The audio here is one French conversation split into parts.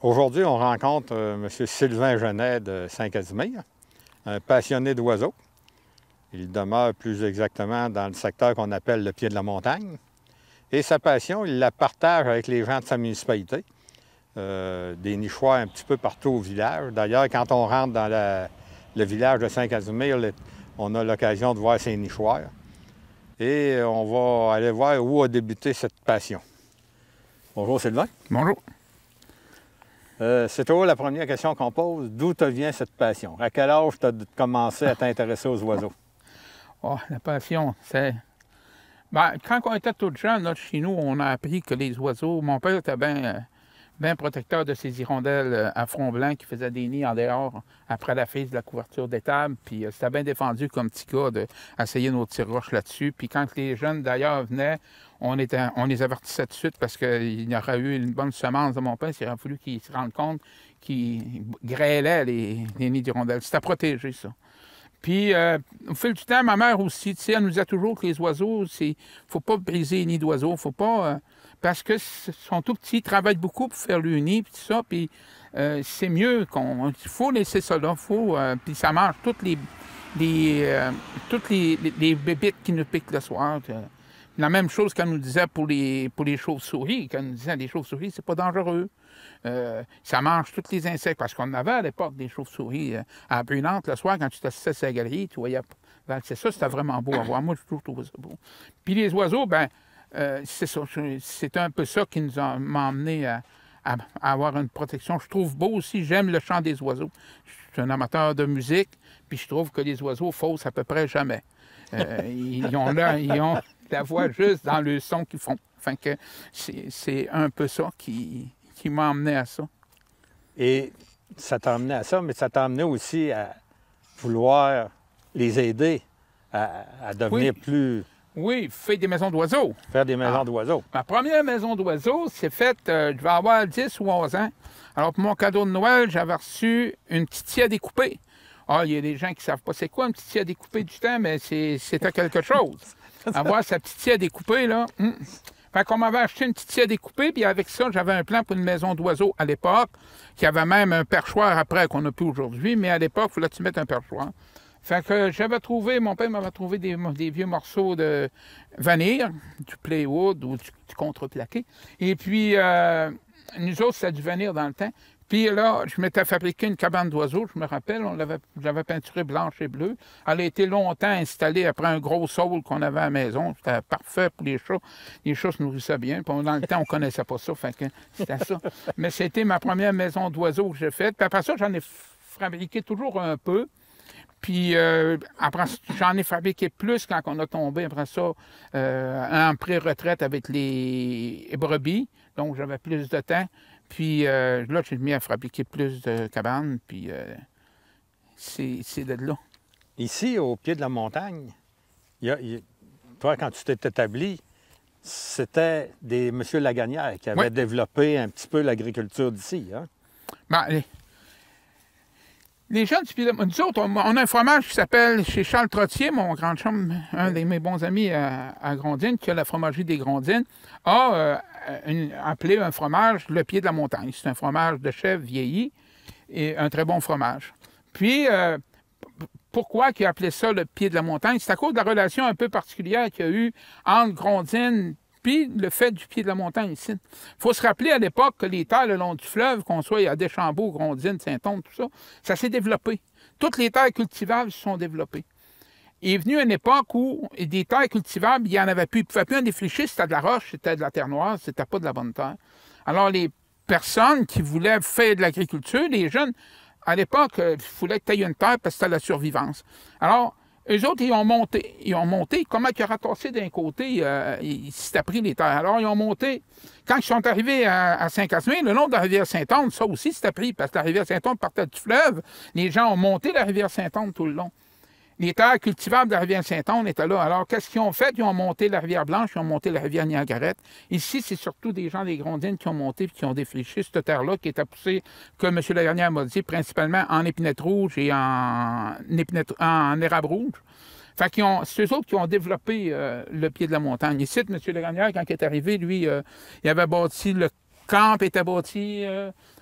Aujourd'hui, on rencontre M. Sylvain Genet de Saint-Casimir, un passionné d'oiseaux. Il demeure plus exactement dans le secteur qu'on appelle le pied de la montagne. Et sa passion, il la partage avec les gens de sa municipalité. Des nichoirs un petit peu partout au village. D'ailleurs, quand on rentre dans le village de Saint-Casimir, on a l'occasion de voir ces nichoirs. Et on va aller voir où a débuté cette passion. Bonjour Sylvain. Bonjour. C'est toujours la première question qu'on pose. D'où te vient cette passion? À quel âge tu as commencé à t'intéresser aux oiseaux? Oh, la passion, c'est... Ben, quand on était tout jeune, là, chez nous, on a appris que les oiseaux... Mon père était bien protecteur de ces hirondelles à front blanc qui faisaient des nids en dehors après la frise de la couverture d'étable. Puis c'était bien défendu comme petit gars d'essayer nos tirs roches là-dessus. Puis quand les jeunes, d'ailleurs, venaient, on les avertissait tout de suite parce qu'il y aurait eu une bonne semence de mon père. Il aurait fallu qu'ils se rendent compte qu'ils grêlaient les nids d'hirondelles. C'était protégé, ça. Puis, au fil du temps, ma mère aussi, tu sais, elle nous disait toujours que les oiseaux, il ne faut pas briser les nids d'oiseaux, faut pas... parce que sont tout petits, ils travaillent beaucoup pour faire le nid, puis tout ça, puis c'est mieux il faut laisser ça là, puis ça mange toutes les bébites qui nous piquent le soir. La même chose qu'elle nous disait pour les chauves-souris, qu'elle nous disait, les chauves-souris, c'est pas dangereux. Ça mange tous les insectes, parce qu'on avait à l'époque des chauves-souris à Brunante le soir, quand tu t'assistais sur la galerie, tu voyais... Ben, c'est ça, c'était vraiment beau à voir. Moi, je trouve ça beau. Puis les oiseaux, ben c'est ça. C'est un peu ça qui m'a emmené à avoir une protection. Je trouve beau aussi, j'aime le chant des oiseaux. Je suis un amateur de musique, puis je trouve que les oiseaux faussent à peu près jamais. Ils ont la voix juste dans le son qu'ils font. Enfin que c'est un peu ça qui m'a emmené à ça. Et ça t'a emmené à ça, mais ça t'a emmené aussi à vouloir les aider à devenir plus... Oui, faire des maisons d'oiseaux. Faire des maisons d'oiseaux. Ma première maison d'oiseaux, c'est faite, je vais avoir 10 ou 11 ans. Alors, pour mon cadeau de Noël, j'avais reçu une petite scie à découper. Ah, il y a des gens qui ne savent pas c'est quoi une petite scie à découper du temps, mais c'était quelque chose. Avoir sa petite scie à découper, là. Fait qu'on m'avait acheté une petite scie à découper, puis avec ça, j'avais un plan pour une maison d'oiseaux à l'époque, qui avait même un perchoir après qu'on n'a plus aujourd'hui, mais à l'époque, il fallait que tu mettes un perchoir. Fait que mon père m'avait trouvé des vieux morceaux de vanille, du plywood ou du contreplaqué. Et puis, nous autres, c'était du vanille dans le temps. Puis là, je m'étais fabriqué une cabane d'oiseaux, je me rappelle, j'avais peinturé blanche et bleue. Elle a été longtemps installée après un gros saule qu'on avait à la maison. C'était parfait pour les chats. Les chats se nourrissaient bien. Puis dans le temps, on ne connaissait pas ça, fait que c'était ça. Mais c'était ma première maison d'oiseaux que j'ai faite. Puis après ça, j'en ai fabriqué toujours un peu. Puis après, j'en ai fabriqué plus quand on a tombé, après ça, en pré-retraite avec les brebis. Donc, j'avais plus de temps. Puis là, j'ai mis à fabriquer plus de cabanes. Puis c'est de là. Ici, au pied de la montagne, toi, quand tu t'es établi, c'était M. Lagagnère qui avait développé un petit peu l'agriculture d'ici, hein? Ben, les gens du pied de la montagne, nous autres, on a un fromage qui s'appelle, chez Charles Trottier, mon grand chum, un de mes bons amis à Grondines, qui a la fromagerie des Grondines, a appelé un fromage le pied de la montagne. C'est un fromage de chèvre vieilli et un très bon fromage. Puis, pourquoi il a appelé ça le pied de la montagne? C'est à cause de la relation un peu particulière qu'il y a eu entre Grondines puis le fait du pied de la montagne ici. Il faut se rappeler à l'époque que les terres le long du fleuve, qu'on soit à Deschambault, Grondines, Saint-Onge, tout ça, ça s'est développé. Toutes les terres cultivables se sont développées. Il est venu une époque où des terres cultivables, il n'y en avait plus. Il ne pouvait plus en défricher, c'était de la roche, c'était de la terre noire, c'était pas de la bonne terre. Alors, les personnes qui voulaient faire de l'agriculture, les jeunes, à l'époque, il fallait que tu aies une terre parce que c'était la survivance. Alors, eux autres, ils ont monté. Comment ils ont ratassé d'un côté, ils s'étaient pris les terres. Alors, ils ont monté. Quand ils sont arrivés à Saint-Casimir, le long de la rivière Saint-Onge, ça aussi, c'était pris, parce que la rivière Saint-Onge partait du fleuve. Les gens ont monté la rivière Saint-Onge tout le long. Les terres cultivables de la rivière Saint-Onge étaient là. Alors, qu'est-ce qu'ils ont fait? Ils ont monté la rivière Blanche, ils ont monté la rivière Niagaret. Ici, c'est surtout des gens des Grondines qui ont monté et qui ont défriché cette terre-là, qui était poussée, comme M. Lagagnère m'a dit, principalement en épinette rouge et en érable rouge. Fait qu'ils c'est eux autres qui ont développé le pied de la montagne. Ici, M. Lagagnère, quand il est arrivé, lui, il avait bâti camp était bâti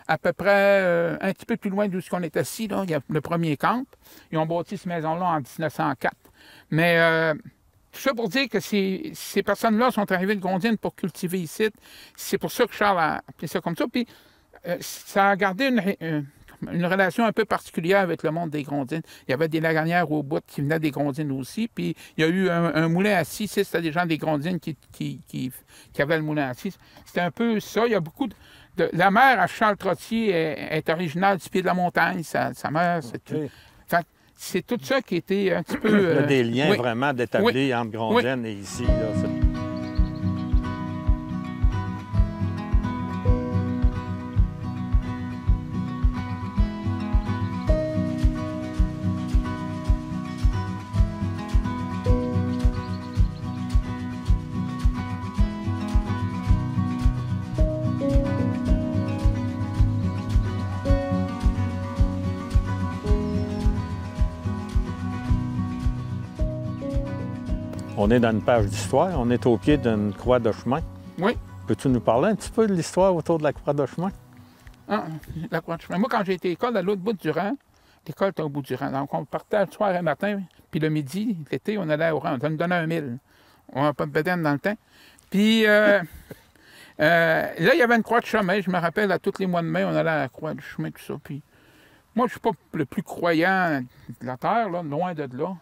à peu près un petit peu plus loin d'où on est assis. Là. Il y a le premier camp. Ils ont bâti cette maison-là en 1904. Mais tout ça pour dire que ces personnes-là sont arrivées de Gondine pour cultiver ici. C'est pour ça que Charles a appelé ça comme ça. Puis ça a gardé une relation un peu particulière avec le monde des Grondines. Il y avait des laganières au bout qui venaient des Grondines aussi. Puis il y a eu un moulin à scie. C'était des gens des Grondines qui avaient le moulin à scie. C'était un peu ça. Il y a beaucoup de... La mère à Charles Trottier est originaire du pied de la montagne. Sa mère, c'est tout ça qui était un petit peu... Il y a des liens vraiment d'établis entre Grondines et ici. Là, on est dans une page d'histoire, on est au pied d'une croix de chemin. Oui. Peux-tu nous parler un petit peu de l'histoire autour de la croix de chemin? Ah, la croix de chemin. Moi, quand j'ai été à l'école, à l'autre bout du rang, l'école était au bout du rang. Donc, on partait le soir et le matin, puis le midi, l'été, on allait au rang. Ça nous donnait 1 000. On n'avait pas de bédaine dans le temps. Puis là, il y avait une croix de chemin. Je me rappelle, à tous les mois de mai, on allait à la croix de chemin, tout ça. Puis moi, je ne suis pas le plus croyant de la terre, là, loin de là.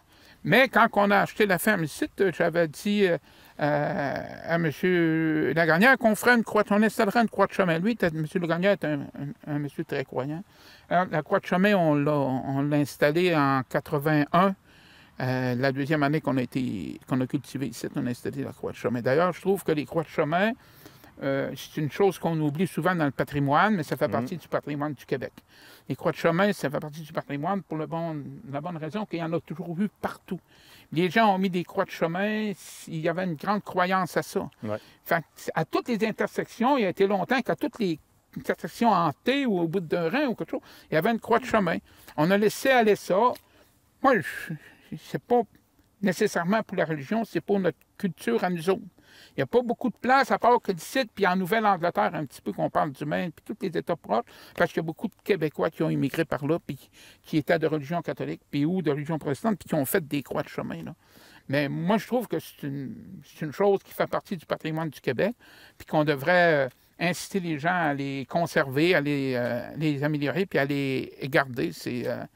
Mais quand on a acheté la ferme ici, j'avais dit à M. Lagagnère qu'on ferait une croix, on installerait une croix de chemin. Lui, M. Lagagnère est un monsieur très croyant. Alors, la croix de chemin, on l'a installée en 81. La deuxième année qu'on a cultivé ici, on a installé la croix de chemin. D'ailleurs, je trouve que les croix de chemin, c'est une chose qu'on oublie souvent dans le patrimoine, mais ça fait partie du patrimoine du Québec. Les croix de chemin, ça fait partie du patrimoine pour la bonne raison qu'il y en a toujours eu partout. Les gens ont mis des croix de chemin, il y avait une grande croyance à ça. Ouais. Fait, à toutes les intersections, il y a été longtemps qu'à toutes les intersections en T ou au bout d'un rang ou quelque chose, il y avait une croix de chemin. On a laissé aller ça. Moi, c'est pas nécessairement pour la religion, c'est pour notre culture à nous autres. Il n'y a pas beaucoup de place, à part que d'ici, puis en Nouvelle-Angleterre, un petit peu qu'on parle du Maine, puis tous les États proches, parce qu'il y a beaucoup de Québécois qui ont immigré par là, puis qui étaient de religion catholique, puis ou de religion protestante, puis qui ont fait des croix de chemin. Là. Mais moi, je trouve que c'est une chose qui fait partie du patrimoine du Québec, puis qu'on devrait inciter les gens à les conserver, à les améliorer, puis à les garder. Ça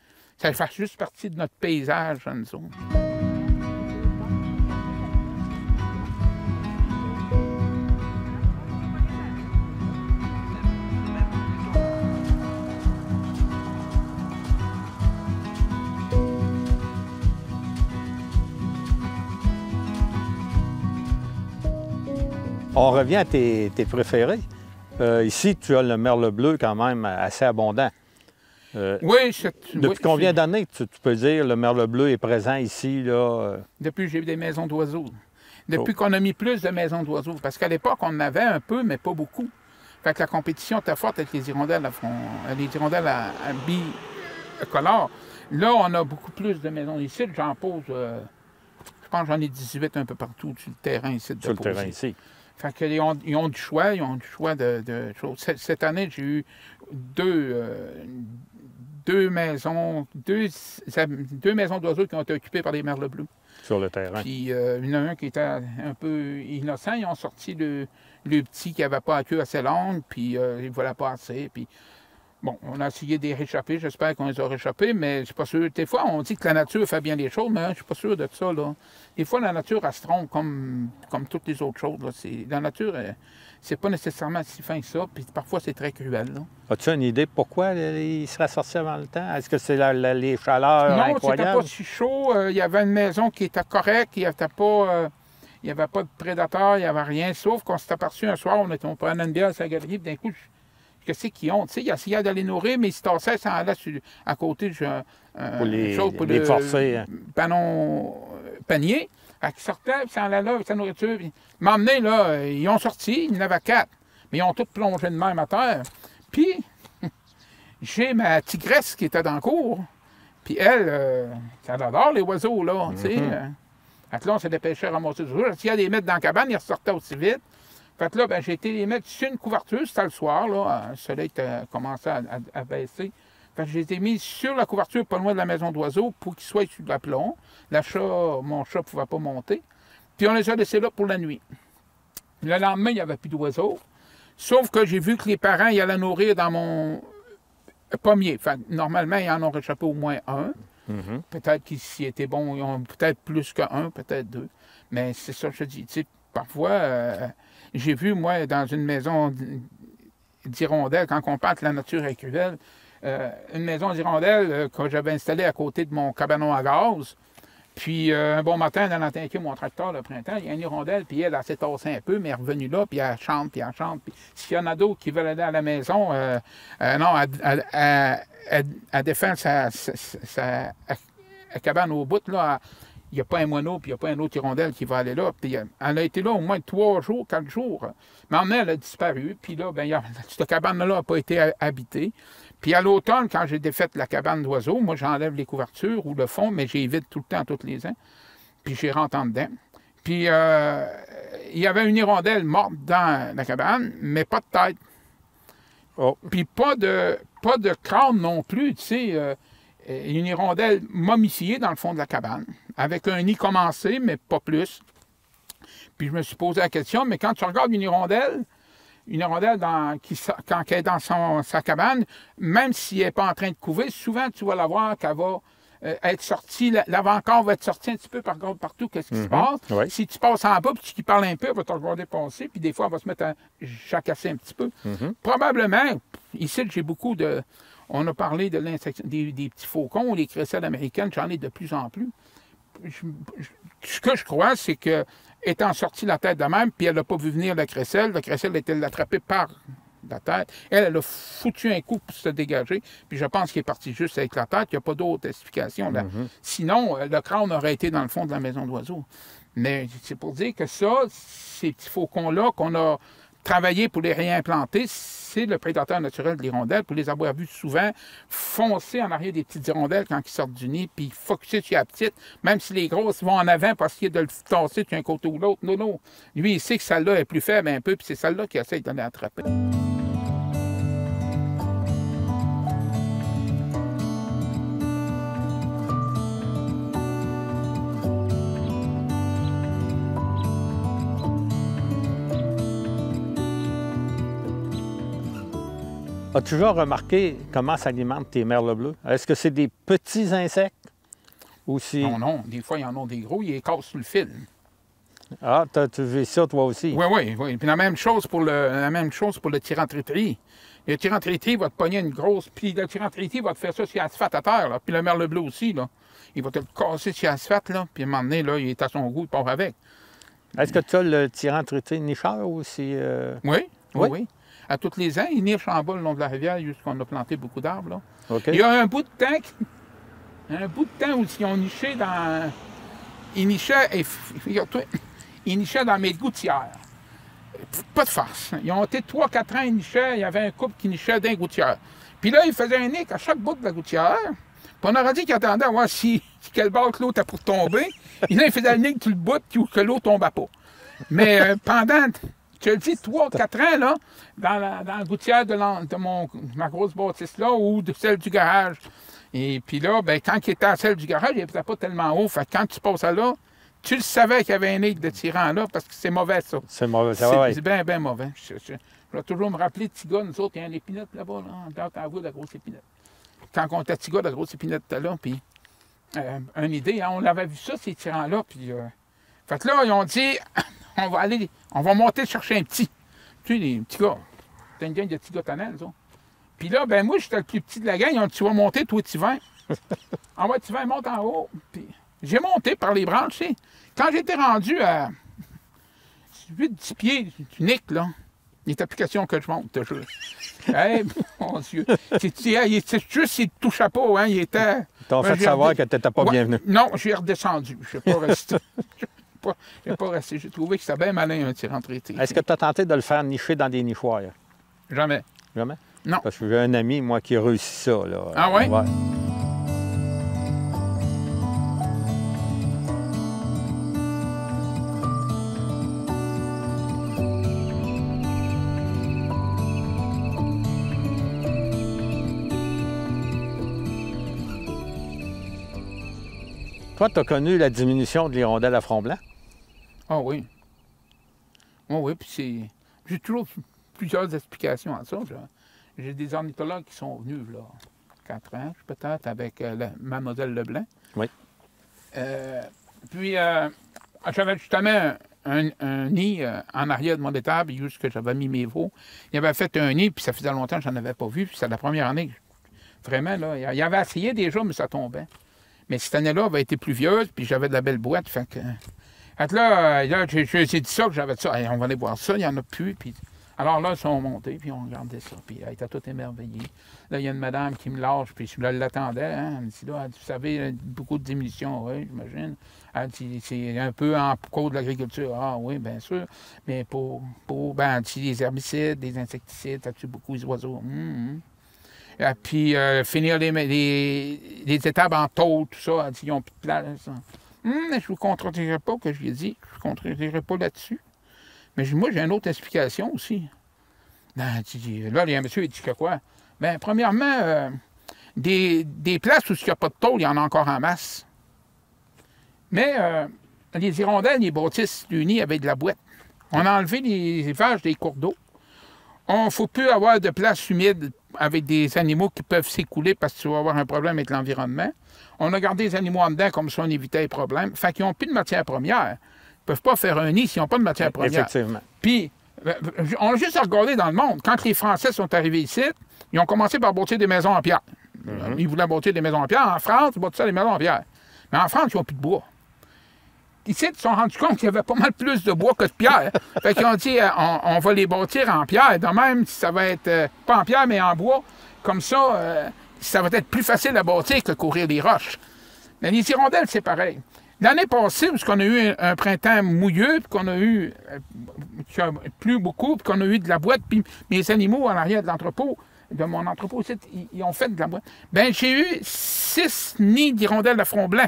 fait juste partie de notre paysage, à nous autres. On revient à tes préférés. Ici, tu as le merle bleu quand même assez abondant. Oui, depuis combien d'années, tu peux dire, le merle bleu est présent ici? Là, Depuis que j'ai eu des maisons d'oiseaux. Depuis qu'on a mis plus de maisons d'oiseaux. Parce qu'à l'époque, on en avait un peu, mais pas beaucoup. Fait que la compétition était forte avec les hirondelles à bicolores. Là, on a beaucoup plus de maisons ici. J'en pose, je pense que j'en ai 18 un peu partout sur le terrain ici. Sur le terrain ici. Fait qu'ils ont du choix, de choses. Cette année, j'ai eu deux maisons d'oiseaux qui ont été occupées par des merles bleus. Sur le terrain. Puis il y en a un qui était un peu innocent. Ils ont sorti le petit qui n'avait pas la queue assez longue, puis il ne voulait pas assez. Puis bon, on a essayé de les réchapper. J'espère qu'on les a réchappés, mais je suis pas sûr. Des fois, on dit que la nature fait bien les choses, mais je ne suis pas sûr de ça. Là. Des fois, la nature, elle se trompe comme toutes les autres choses. Là. La nature, c'est pas nécessairement si fin que ça, puis parfois, c'est très cruel. Là. As-tu une idée pourquoi il serait sorti avant le temps? Est-ce que c'est les chaleurs incroyables? Non, c'était pas si chaud. Il y avait une maison qui était correcte. Il n'y avait pas de prédateurs, il n'y avait rien. Sauf qu'on s'est aperçu un soir, on prenait une bière à sa galerie, puis d'un coup, qu'est-ce qu'ils ont? Tu sais, ils essayaient d'aller nourrir, mais ils se tassaient, ça allait à côté pour les forcer. Hein. Panier. Ils sortaient, puis ça allait là, avec sa nourriture. Puis, m'emmener, là, ils ont sorti, il y en avait 4. Mais ils ont tous plongé de même à terre. Puis, j'ai ma tigresse qui était dans le cour. Puis elle, ça adore les oiseaux, là, tu sais. Là, on s'est dépêché à ramasser des oiseaux. S'il y a des mettre dans la cabane, ils ressortaient aussi vite. Fait que là, ben, j'ai été les mettre sur une couverture, c'était le soir, là, le soleil commençait à baisser. Fait que j'ai été mis sur la couverture, pas loin de la maison d'oiseaux, pour qu'ils soient sur de l'aplomb. Mon chat ne pouvait pas monter. Puis on les a laissés là pour la nuit. Le lendemain, il n'y avait plus d'oiseaux. Sauf que j'ai vu que les parents, ils allaient nourrir dans mon pommier. Fait que, normalement, ils en ont réchappé au moins un. Peut-être qu'ils s'y étaient bons, ils ont peut-être plus qu'un, peut-être deux. Mais c'est ça que je dis. Tu sais, parfois, j'ai vu, moi, dans une maison d'hirondelles, quand on parle que la nature est cruelle, une maison d'hirondelles que j'avais installée à côté de mon cabanon à gaz. Puis un bon matin, dans l'entinqué mon tracteur le printemps, il y a une hirondelle, puis elle s'est tassée un peu, mais elle est revenue là, puis elle chante, puis elle chante. Puis s'il y en a d'autres qui veulent aller à la maison, non, elle défend sa cabane au bout, là. Il n'y a pas un moineau, puis il n'y a pas un autre hirondelle qui va aller là. Puis elle a été là au moins 3 jours, 4 jours. Mais en elle a disparu. Puis là, ben, cette cabane-là n'a pas été habitée. Puis à l'automne, quand j'ai défait la cabane d'oiseaux, moi, j'enlève les couvertures ou le fond, mais j'évite tout le temps, tous les ans. Puis j'y rentre en dedans. Puis il y avait une hirondelle morte dans la cabane, mais pas de tête. Oh. Puis pas de crâne non plus, tu sais. Une hirondelle momifiée dans le fond de la cabane, avec un nid commencé, mais pas plus. Puis je me suis posé la question, mais quand tu regardes une hirondelle quand elle est dans sa cabane, même si elle n'est pas en train de couver, souvent tu vas la voir qu'elle va être sortie, l'avant-corps va être sorti un petit peu partout, qu'est-ce qui se passe. Oui. Si tu passes en bas, puis tu parles un peu, elle va te regarder passer, puis des fois, elle va se mettre à jacasser un petit peu. Probablement, ici, j'ai beaucoup de... On a parlé de l'insecte, des petits faucons, les crécelles américaines, j'en ai de plus en plus. Ce que je crois, c'est que, étant sortie la tête de même, puis elle n'a pas vu venir la crécelle était attrapée par la tête. Elle a foutu un coup pour se dégager, puis je pense qu'il est parti juste avec la tête. Il n'y a pas d'autre explication là. Sinon, le crâne aurait été dans le fond de la maison d'oiseaux. Mais c'est pour dire que ça, ces petits faucons-là qu'on a travaillé pour les réimplanter, c'est le prédateur naturel de l'hirondelle. Pour les avoir vus souvent foncer en arrière des petites hirondelles quand ils sortent du nid, puis focusser sur la petite, même si les grosses vont en avant parce qu'il y a de le tasser d'un côté ou l'autre. Non. Lui, il sait que celle-là est plus faible un peu, puis c'est celle-là qui essaie de l'attraper. As-tu toujours remarqué comment s'alimentent tes merles bleus? Est-ce que c'est des petits insectes ou si... Non. Des fois, il y en a des gros, ils les cassent sur le fil. Ah, tu vu ça toi aussi? Oui. Puis la même chose pour le tyran-tritri. Le tyran-tritri va te pogner une grosse... Puis le tyran-tritri va te faire ça sur l'asphalte à terre, là. Puis le merle bleu aussi, là. Il va te le casser sur l'asphalte, là. Puis à un moment donné, là, il est à son goût, il part avec. Est-ce que tu as le tyran-tritri nicheur aussi? Oui. À tous les ans, ils nichent en bas le long de la rivière, jusqu'on a planté beaucoup d'arbres, là. Okay. Il y a un bout de temps où ils ont niché dans... Ils nichaient, ils nichaient dans mes gouttières. Pas de farce. Ils ont été 3-4 ans, ils nichaient, il y avait un couple qui nichait dans les gouttières. Puis là, ils faisaient un nick à chaque bout de la gouttière. Puis on aurait dit qu'ils attendaient à voir si quel bord que l'autre a pour tomber. Et là, ils faisaient le nick tout le bout, puis que l'autre ne tombait pas. Mais pendant... Je te dis, 3-4 ans, là, dans la gouttière de ma grosse bâtisse-là ou de celle du garage. Et puis là, ben, quand il était à celle du garage, il n'était pas tellement haut. Fait que quand tu passes là, tu le savais qu'il y avait un nid de tyran là, parce que c'est mauvais, ça. C'est mauvais, ça va. C'est bien mauvais. Je vais toujours me rappeler de Tiga, nous autres, il y a un épinette là-bas, là, dans vous, la grosse épinette. Quand on était à Tiga, la grosse épinette était là, puis une idée, hein, on avait vu ça, ces tyrans-là, puis... fait que là, ils ont dit... on va monter chercher un petit. Tu sais, les petits gars. T'as une gang de petits gars tannants, ça. Puis là, ben moi, j'étais le plus petit de la gang. Ils ont dit, tu vas monter, toi, Tivin. Envoie Tivin, monte en haut. Puis j'ai monté par les branches, tu sais. Quand j'étais rendu à 8-10 pieds du nick, là, il était plus question que je monte, toujours. Hey, mon Dieu. C'est juste s'il ne touchait pas, hein. Il était... Ils t'ont fait savoir que tu n'étais pas bienvenu. Non, j'ai redescendu. Je ne suis pas resté. Je n'ai pas resté. J'ai trouvé que c'était bien malin, un tyran-tritri. Est-ce que tu as tenté de le faire nicher dans des nichoirs? Jamais. Jamais? Non. Parce que j'ai un ami, moi, qui a réussi ça. Là. Ah oui? Ouais. Toi, tu as connu la diminution de l'hirondelle à front blanc? Ah oui. Oh oui, puis c'est... J'ai toujours plusieurs explications à ça. J'ai des ornithologues qui sont venus, là, 4 ans, peut-être, avec Mademoiselle Leblanc. Oui. Puis, j'avais justement un nid en arrière de mon étable, juste que j'avais mis mes veaux. Il avait fait un nid, puis ça faisait longtemps que je n'en avais pas vu. Puis c'est la première année, vraiment, là. Il avait essayé déjà, mais ça tombait. Mais cette année-là, elle avait été pluvieuse, puis j'avais de la belle boîte. Fait que là j'ai dit ça, que j'avais ça. Hey, on va aller voir ça, il n'y en a plus. Puis... Alors là, ils sont montés, puis on regardait ça. Puis elle était toute émerveillée. Là, il y a une madame qui me lâche, puis je l'attendais. Hein. Elle me dit, là, vous savez, beaucoup de diminution, oui, j'imagine. Elle dit, c'est un peu en cause de l'agriculture. Ah oui, bien sûr. Mais ben, elle dit, des herbicides, des insecticides, ça tue beaucoup les oiseaux. Et puis, finir les étables en tôle, tout ça. Elle dit, ils n'ont plus de place. Je ne vous contredirai pas, que je lui ai dit. Je ne vous contredirai pas là-dessus. Mais moi, j'ai une autre explication aussi. Là, il y a un monsieur qui dit que quoi? Bien, premièrement, des places où il n'y a pas de tôle, il y en a encore en masse. Mais les hirondelles, les bâtissent du nid avec de la boîte. On a enlevé les vaches des cours d'eau. On ne faut plus avoir de place humide avec des animaux qui peuvent s'écouler parce que tu vas avoir un problème avec l'environnement. On a gardé les animaux en dedans, comme ça on évitait les problèmes. Fait qu'ils n'ont plus de matière première. Ils ne peuvent pas faire un nid s'ils n'ont pas de matière première. Effectivement. Puis, on a juste à regarder dans le monde. Quand les Français sont arrivés ici, ils ont commencé par bâtir des maisons en pierre. Ils voulaient bâtir des maisons en pierre. En France, ils bâtissaient des maisons en pierre. Mais en France, ils n'ont plus de bois. Ici, ils se sont rendus compte qu'il y avait pas mal plus de bois que de pierre. Fait qu'ils ont dit, on va les bâtir en pierre. De même, ça va être, pas en pierre, mais en bois. Comme ça, ça va être plus facile à bâtir que courir les roches. Mais les hirondelles, c'est pareil. L'année passée, parce qu'on a eu un printemps mouilleux, puis qu'on a eu plu beaucoup, puis qu'on a eu de la boîte, puis mes animaux en arrière de l'entrepôt, de mon entrepôt, ils ont fait de la boîte. Bien, j'ai eu 6 nids d'hirondelles à front blanc,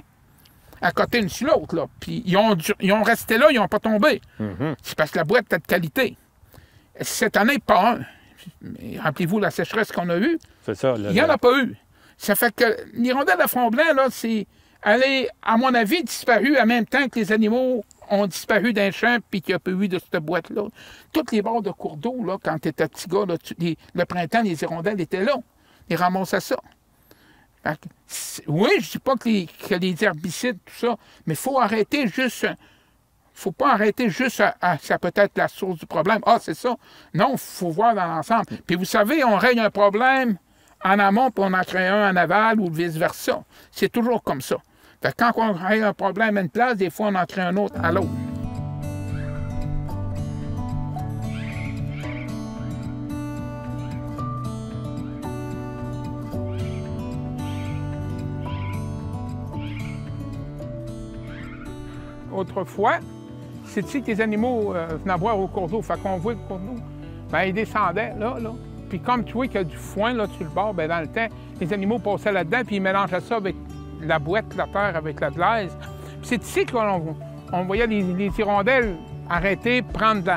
à côté une sur l'autre, là. Puis ils ont resté là, ils n'ont pas tombé. C'est parce que la boîte était de qualité. Cette année, pas un. Mais rappelez-vous la sécheresse qu'on a eue. C'est ça. Il n'y en a pas eu. Ça fait que l'hirondelle à front blanc, là, elle est, à mon avis, disparue en même temps que les animaux ont disparu d'un champ puis qu'il n'y a pas eu de cette boîte-là. Toutes les bords de cours d'eau, là, quand tu étais petit gars, là, le printemps, les hirondelles étaient là. Ils ramassaient ça. Oui, je ne dis pas que les herbicides, tout ça, mais il faut arrêter juste... faut pas arrêter juste à ça peut être la source du problème. Ah, c'est ça. Non, il faut voir dans l'ensemble. Puis vous savez, on règle un problème en amont, puis on en crée un en aval ou vice-versa. C'est toujours comme ça. Fait que quand on règle un problème à une place, des fois, on en crée un autre à l'autre. Autrefois, c'est ici que les animaux venaient boire au cours d'eau. Fait qu'on voit le cours d'eau, bien, ils descendaient, là. Puis comme tu vois qu'il y a du foin, là, sur le bord, bien, dans le temps, les animaux passaient là-dedans, puis ils mélangeaient ça avec la boîte, la terre, avec la glaise. Puis c'est ici qu'on voyait les hirondelles arrêter, prendre de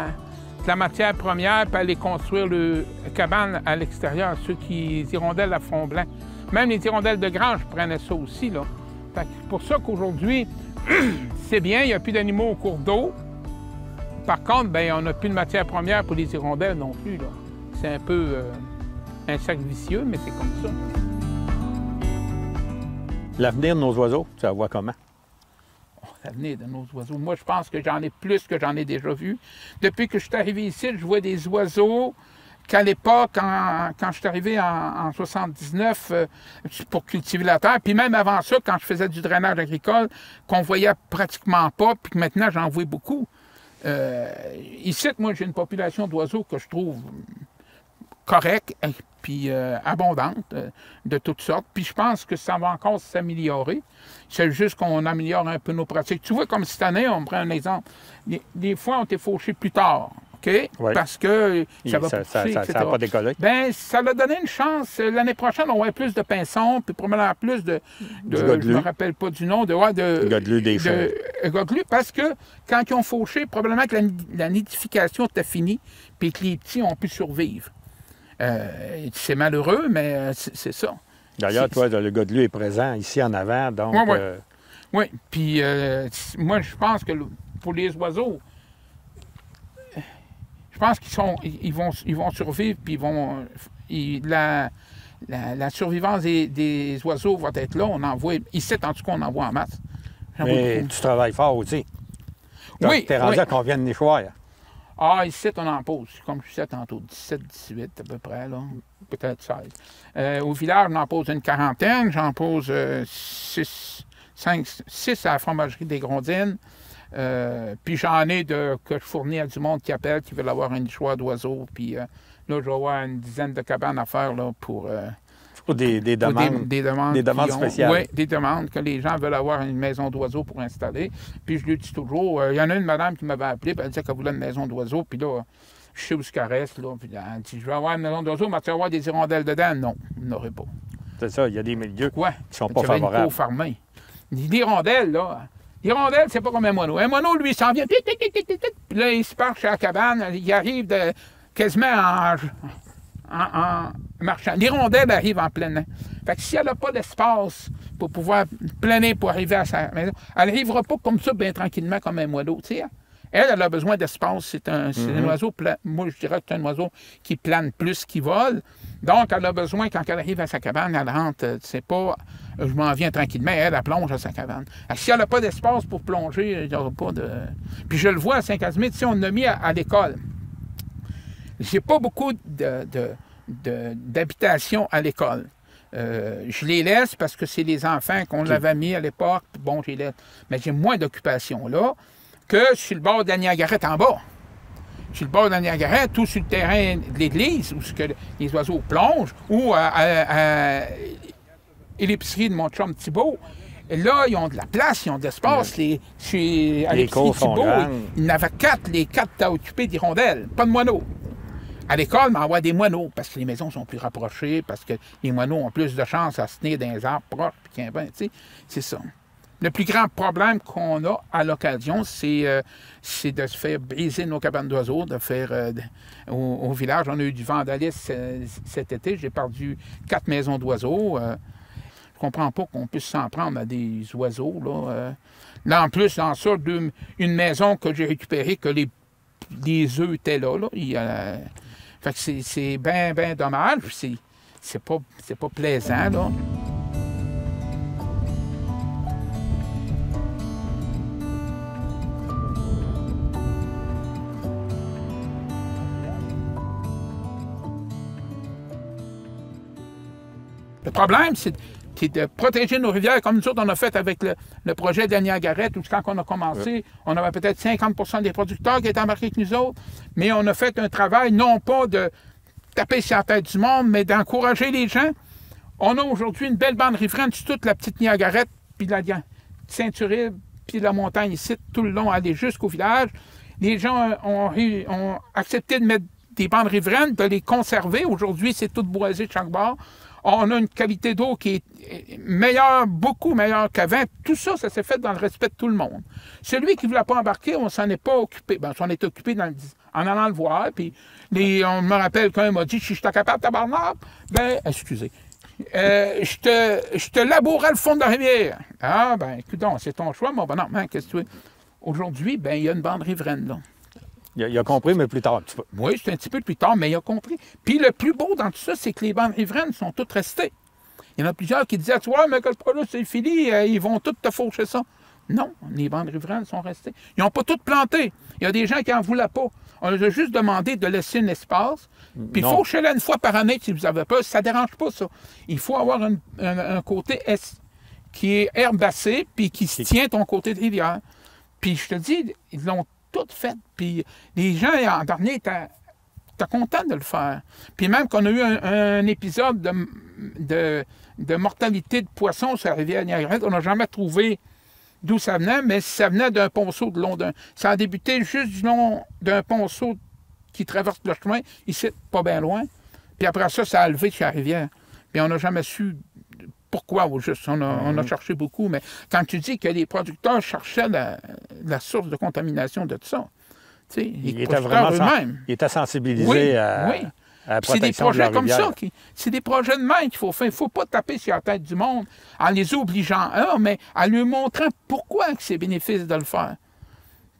la matière première, puis aller construire le cabane à l'extérieur, les hirondelles à front blanc. Même les hirondelles de grange prenaient ça aussi, là. Fait que c'est pour ça qu'aujourd'hui, c'est bien, il n'y a plus d'animaux au cours d'eau. Par contre, bien, on n'a plus de matière première pour les hirondelles non plus, là. C'est un peu un cercle vicieux, mais c'est comme ça. L'avenir de nos oiseaux, tu la vois comment? Oh, l'avenir de nos oiseaux. Moi, je pense que j'en ai plus que j'en ai déjà vu. Depuis que je suis arrivé ici, je vois des oiseaux qu'à l'époque, quand je suis arrivé en 79 pour cultiver la terre, puis même avant ça, quand je faisais du drainage agricole, qu'on voyait pratiquement pas, puis que maintenant, j'en vois beaucoup. Ici, moi, j'ai une population d'oiseaux que je trouve correcte et puis abondante, de toutes sortes. Puis je pense que ça va encore s'améliorer. C'est juste qu'on améliore un peu nos pratiques. Tu vois, comme cette année, on me prend un exemple. Des fois, on était fauché plus tard. OK? Oui. Parce que ça va pousser, etc. Ça n'a pas décollé. Bien, ça a donné une chance. L'année prochaine, on va avoir plus de pinsons, puis probablement plus de je ne me rappelle pas du nom, de godelu des champs. Godelu, parce que quand ils ont fauché, probablement que la nidification était finie, puis que les petits ont pu survivre. C'est malheureux, mais c'est ça. D'ailleurs, toi, le godelu est présent ici en avant, donc... Oui, puis moi, je pense que pour les oiseaux, je pense qu'ils vont survivre, puis la survivance des oiseaux va être là. On en voit, ici, en tout cas, on en voit en masse. Mais tu travailles fort aussi. Oui. Tu es rendu à combien de nichoirs? Ah, ici, on en pose, comme je disais tantôt, 17, 18 à peu près, là. Peut-être 16. Au village, j'en pose une quarantaine. J'en pose 6 à la fromagerie des Grondines. Puis j'en ai que je fournis à du monde qui appelle, qui veut avoir un nichoir d'oiseaux. Puis là, je vais avoir une dizaine de cabanes à faire là, pour des demandes, des demandes spéciales. Oui, des demandes que les gens veulent avoir une maison d'oiseaux pour installer. Puis je lui dis toujours, il y en a une madame qui m'avait appelé, puis elle disait qu'elle voulait une maison d'oiseaux. Puis là, je sais où ce qu'elle reste. Là, puis elle dit, je vais avoir une maison d'oiseaux, mais tu vas avoir des hirondelles dedans? Non, il n'aurait pas. C'est ça, il y a des milieux qui ne sont pas favorables. favorables. Une cour fermée. L'hirondelle, là... L'hirondelle, c'est pas comme un moineau. Un moineau, lui, il s'en vient. Puis là, il se part chez la cabane. Il arrive quasiment en marchant. L'hirondelle arrive en plein air. Fait que si elle n'a pas d'espace pour pouvoir planer pour arriver à sa maison, elle n'arrivera pas comme ça, bien tranquillement, comme un moineau. Tu sais, elle a besoin d'espace. C'est un oiseau, moi, je dirais que c'est un oiseau qui plane plus qu'il vole. Donc, elle a besoin, quand elle arrive à sa cabane, elle rentre, c'est pas, je m'en viens tranquillement, elle plonge à sa cabane. Alors, si elle n'a pas d'espace pour plonger, il n'y aura pas de... Puis je le vois à Saint-Casimir, tu sais, on l'a mis à l'école. J'ai pas beaucoup d'habitation à l'école. Je les laisse parce que c'est les enfants qu'on l'avait mis à l'époque, bon, je les laisse. Mais j'ai moins d'occupation là que sur le bord de la Niagarette en bas. Sur le bord de la Niagarette, ou sur le terrain de l'église, où les oiseaux plongent, ou à l'épicerie de mon chum Thibault. Et là, ils ont de la place, ils ont de l'espace. À l'épicerie Thibault, il y en avait 4, les 4 étaient occupés d'hirondelles, pas de moineaux. À l'école, on envoie des moineaux, parce que les maisons sont plus rapprochées, parce que les moineaux ont plus de chances à se tenir dans les arbres proches, puis c'est ça. Le plus grand problème qu'on a à l'occasion, c'est de se faire briser nos cabanes d'oiseaux, de faire au village. On a eu du vandalisme cet été. J'ai perdu 4 maisons d'oiseaux. Je comprends pas qu'on puisse s'en prendre à des oiseaux. Là, en plus, dans ça, une maison que j'ai récupérée, que les œufs étaient là. Fait que c'est bien dommage. C'est pas plaisant, là. Le problème, c'est de protéger nos rivières, comme nous autres, on a fait avec le projet de la Niagarette, où quand on a commencé, on avait peut-être 50 des producteurs qui étaient embarqués avec nous autres, mais on a fait un travail, non pas de taper sur la tête du monde, mais d'encourager les gens. On a aujourd'hui une belle bande riveraine sur toute la petite Niagarette, puis la Saint-Uribe, puis la montagne ici, tout le long, aller jusqu'au village. Les gens ont accepté de mettre des bandes riveraines, de les conserver. Aujourd'hui, c'est tout boisé de chaque bord. On a une qualité d'eau qui est meilleure, beaucoup meilleure qu'avant. Tout ça, ça s'est fait dans le respect de tout le monde. Celui qui ne voulait pas embarquer, on s'en est pas occupé. Ben, on s'en est occupé en allant le voir. Puis on me rappelle qu'un m'a dit, si je suis capable, tabarnak, ben, excusez. Je te labourerai le fond de la rivière. Ah, ben, écoute, c'est ton choix, mon bonhomme. Qu'est-ce que tu veux? Aujourd'hui, ben, il y a une bande riveraine, là. Il a compris, mais plus tard. Oui, c'est un petit peu plus tard, mais il a compris. Puis le plus beau dans tout ça, c'est que les bandes riveraines sont toutes restées. Il y en a plusieurs qui disaient, tu vois, mais que le produit, c'est fini, ils vont toutes te faucher ça. Non, les bandes riveraines sont restées. Ils n'ont pas toutes planté. Il y a des gens qui n'en voulaient pas. On leur a juste demandé de laisser un espace. Puis il faut faucher-la une fois par année si vous avez peur. Ça ne dérange pas, ça. Il faut avoir un côté qui est herbacé, puis qui se tient ton côté de rivière. Puis je te dis, ils l'ont tout fait. Puis les gens, en dernier, étaient contents de le faire. Puis même qu'on a eu un épisode de mortalité de poissons sur la rivière Niagarette, on n'a jamais trouvé d'où ça venait, mais ça venait d'un ponceau de long ça a débuté juste du long d'un ponceau qui traverse le chemin, ici, pas bien loin. Puis après ça, ça a levé sur la rivière. Puis on n'a jamais su pourquoi au juste. On a cherché beaucoup, mais quand tu dis que les producteurs cherchaient la source de contamination de tout ça, tu sais, les producteurs eux-mêmes. Il était sensibilisé à... Oui. à la C'est des protection de la projets comme rivière. ça. C'est des projets de main qu'il faut faire. Il ne faut pas taper sur la tête du monde en les obligeant, mais en lui montrant pourquoi c'est bénéfice de le faire.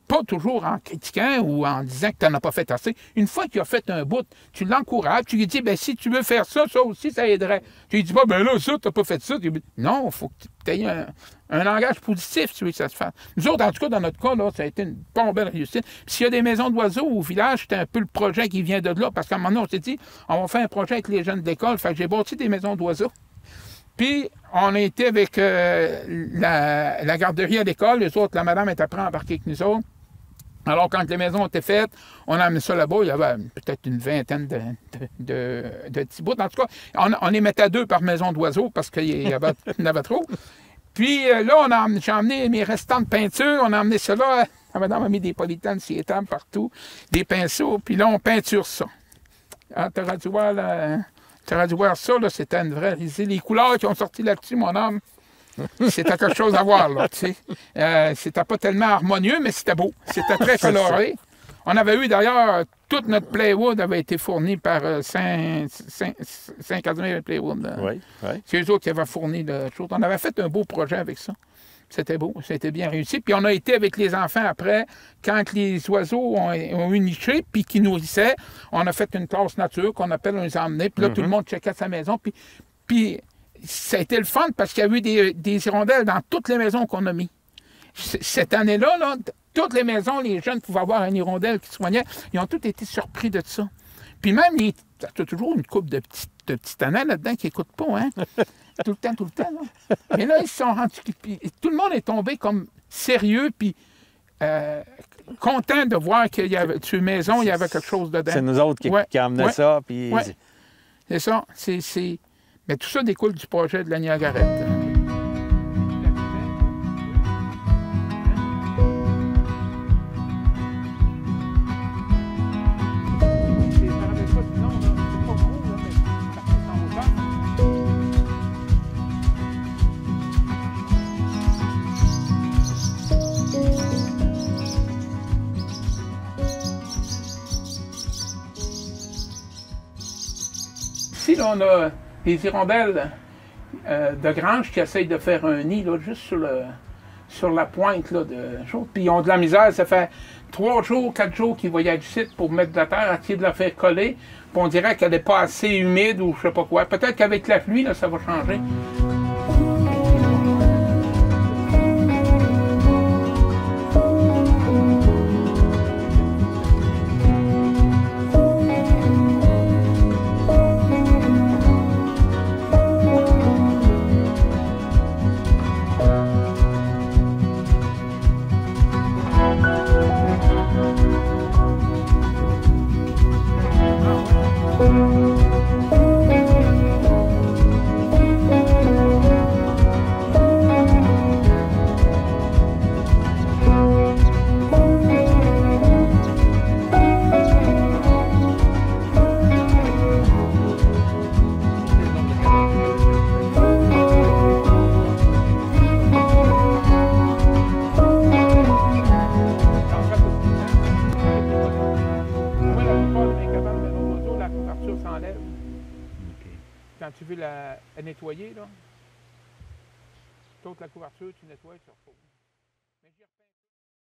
Pas toujours en critiquant ou en disant que tu n'en as pas fait assez. Une fois qu'il a fait un bout, tu l'encourages, tu lui dis, ben si tu veux faire ça, ça aussi, ça aiderait. Tu lui dis pas, ben là, ça, tu n'as pas fait ça. Non, il faut que tu aies un langage positif, si tu veux que ça se fasse. Nous autres, en tout cas, dans notre cas, là, ça a été une bonne belle réussite. Puis s'il y a des maisons d'oiseaux au village, c'était un peu le projet qui vient de là, parce qu'à un moment donné, on s'est dit, on va faire un projet avec les jeunes d'école. Fait que j'ai bâti des maisons d'oiseaux. Puis, on a été avec la garderie à l'école. Les autres, la madame était prête à embarquer avec nous autres. Alors, quand les maisons étaient faites, on a amené ça là-bas. Il y avait peut-être une vingtaine de petits bouts. En tout cas, on les mettait à 2 par maison d'oiseaux parce qu'il y avait trop. Puis là, j'ai emmené mes restants de peinture. On a emmené ça là. La madame a mis des polythanes sur les tables partout, des pinceaux. Puis là, on peinture ça. Ah, tu aurais dû voir ça, là, c'était une vraie risée. Les couleurs qui ont sorti là-dessus, mon homme, c'était quelque chose à voir, là, tu sais. C'était pas tellement harmonieux, mais c'était beau. C'était très coloré. On avait eu, d'ailleurs, toute notre plywood avait été fourni par Saint-Casimir Plywood. Oui, oui. C'est eux autres qui avaient fourni le chose. On avait fait un beau projet avec ça. C'était beau, c'était bien réussi. Puis on a été avec les enfants après, quand les oiseaux ont eu niché, puis qui nourrissaient, on a fait une classe nature qu'on appelle, on les a emmenés. Puis là, tout le monde checkait sa maison. Puis ça a été le fun parce qu'il y a eu des hirondelles dans toutes les maisons qu'on a mis. Cette année-là, là, toutes les maisons, les jeunes pouvaient avoir un hirondelle qui soignait. Ils ont tous été surpris de ça. Puis même, il y a toujours une couple de petits tannins là-dedans qui n'écoutent pas, hein? Tout le temps, là. Mais là, ils se sont rendus... Puis, tout le monde est tombé comme sérieux, puis content de voir qu'il y avait sur une maison, il y avait quelque chose dedans. C'est nous autres qui amenaient ça, puis... Ouais. C'est ça. Mais tout ça découle du projet de la Niagarette. Ici, là, on a des hirondelles de grange qui essayent de faire un nid là, juste sur la pointe là, de chose. Puis ils ont de la misère. Ça fait 3 jours, 4 jours qu'ils voyagent ici pour mettre de la terre, essayer de la faire coller. Puis on dirait qu'elle n'est pas assez humide ou je sais pas quoi. Peut-être qu'avec la pluie, là, ça va changer. Quand tu veux la nettoyer, là, toute la couverture, tu nettoies, tu reposes.